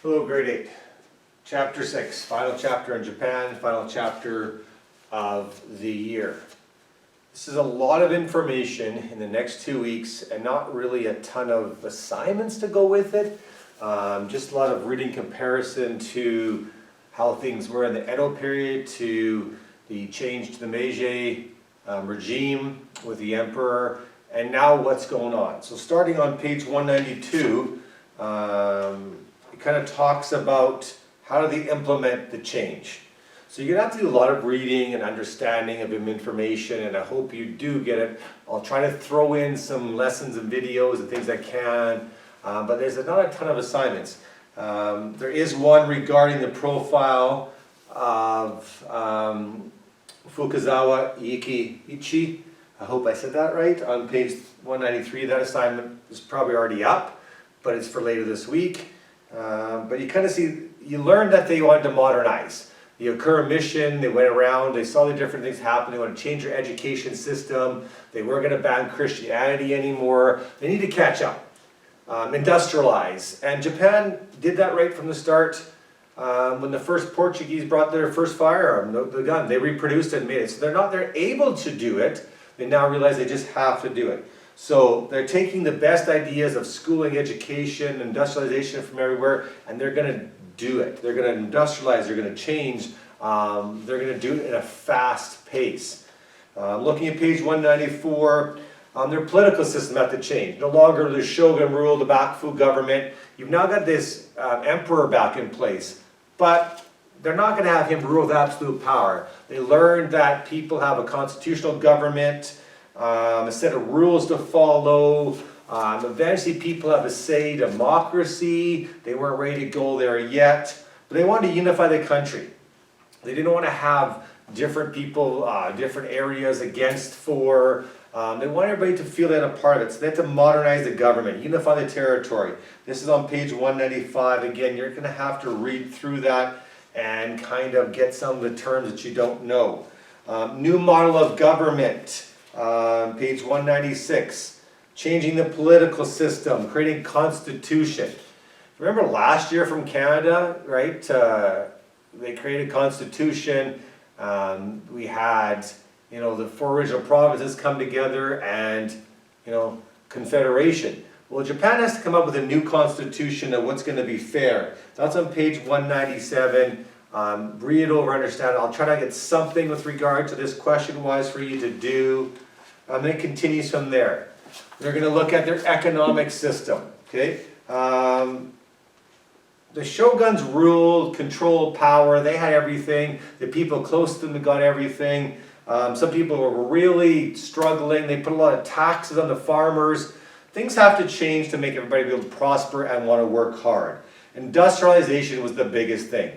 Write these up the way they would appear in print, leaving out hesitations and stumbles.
Hello, grade 8. Chapter 6, final chapter in Japan, final chapter of the year. This is a lot of information in the next 2 weeks and not really a ton of assignments to go with it. Just a lot of reading comparison to how things were in the Edo period to the change to the Meiji regime with the emperor and now what's going on. So starting on page 192, it kind of talks about how do they implement the change. So you're going to have to do a lot of reading and understanding of information, and I hope you do get it. I'll try to throw in some lessons and videos and things I can, but there's not a ton of assignments. There is one regarding the profile of Fukazawa Ichi. I hope I said that right, on page 193. That assignment is probably already up, but it's for later this week. But you kind of see, you learn that they wanted to modernize. The Okura mission, they went around, they saw the different things happen, they want to change their education system, they weren't going to ban Christianity anymore, they need to catch up, industrialize. And Japan did that right from the start. When the first Portuguese brought their first firearm, the gun, they reproduced it and made it. So they're able to do it, they now realize they just have to do it. So they're taking the best ideas of schooling, education, industrialization from everywhere, and they're going to do it. They're going to industrialize, they're going to change, they're going to do it in a fast pace. Looking at page 194, their political system had to change. No longer the shogun rule, the Bakufu government. You've now got this emperor back in place, but they're not going to have him rule with absolute power. They learned that people have a constitutional government, a set of rules to follow. Eventually people have a say, democracy. They weren't ready to go there yet, but they wanted to unify the country. They didn't want to have different people, different areas against for. They want everybody to feel that a part of it. So they had to modernize the government, unify the territory. This is on page 195. Again, you're going to have to read through that and kind of get some of the terms that you don't know. New model of government. Page 196, changing the political system, creating constitution. Remember last year from Canada, right? They created constitution. We had, the 4 original provinces come together and, confederation. Well, Japan has to come up with a new constitution of what's going to be fair. That's on page 197. Read it over, understand it. I'll try to get something with regard to this question-wise for you to do. Then it continues from there. They're going to look at their economic system. Okay, the shoguns ruled, controlled power. They had everything. The people close to them got everything. Some people were really struggling. They put a lot of taxes on the farmers. Things have to change to make everybody be able to prosper and want to work hard. Industrialization was the biggest thing.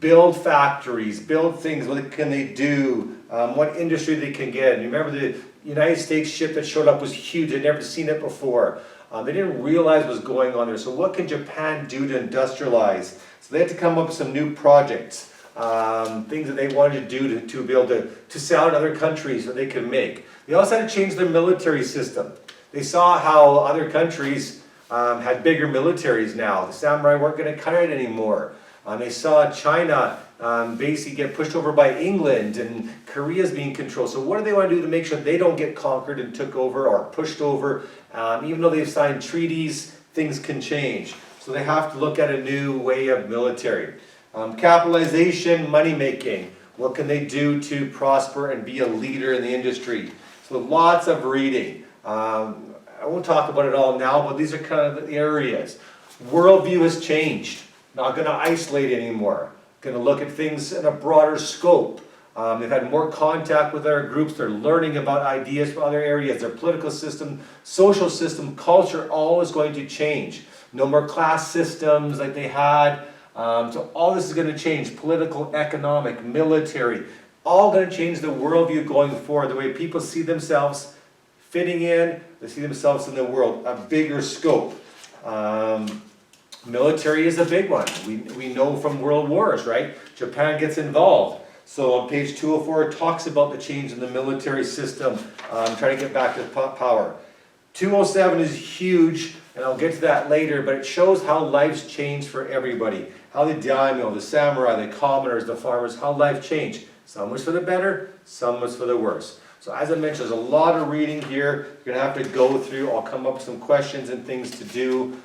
Build factories, build things, what can they do, what industry they can get. And you remember the United States ship that showed up was huge, they'd never seen it before. They didn't realize what was going on there. So what can Japan do to industrialize? So they had to come up with some new projects, things that they wanted to do to be able to sell in other countries that they could make. They also had to change their military system. They saw how other countries had bigger militaries now. The samurai weren't going to cut it anymore. They saw China basically get pushed over by England, and Korea's being controlled. So what do they want to do to make sure they don't get conquered and took over or pushed over? Even though they've signed treaties, things can change. So they have to look at a new way of military. Capitalization, money making. What can they do to prosper and be a leader in the industry? So lots of reading. I won't talk about it all now, but these are kind of the areas. Worldview has changed. Not going to isolate anymore. Going to look at things in a broader scope. They've had more contact with other groups. They're learning about ideas from other areas. Their political system, social system, culture, all is going to change. No more class systems like they had. So all this is going to change. Political, economic, military. All going to change the worldview going forward. The way people see themselves fitting in. They see themselves in the world. A bigger scope. Military is a big one. We know from world wars, right? Japan gets involved. So on page 204 it talks about the change in the military system, trying to get back to power. 207 is huge. and I'll get to that later, but it shows how life's changed for everybody. How the daimyo, the samurai, the commoners, the farmers, how life changed. Some was for the better, some was for the worse. So as I mentioned, there's a lot of reading here. You're going to have to go through. I'll come up with some questions and things to do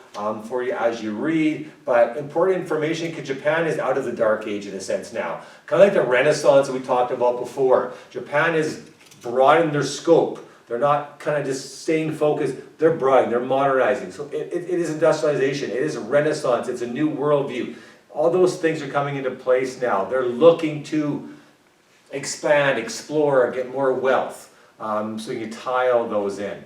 for you as you read. But important information, because Japan is out of the dark age in a sense now. Kind of like the Renaissance that we talked about before. Japan is broadened their scope. They're not kind of just staying focused. They're broadening, they're modernizing. So it is industrialization. It is a renaissance. It's a new worldview. All those things are coming into place now. They're looking to expand, explore, get more wealth. So you tie all those in.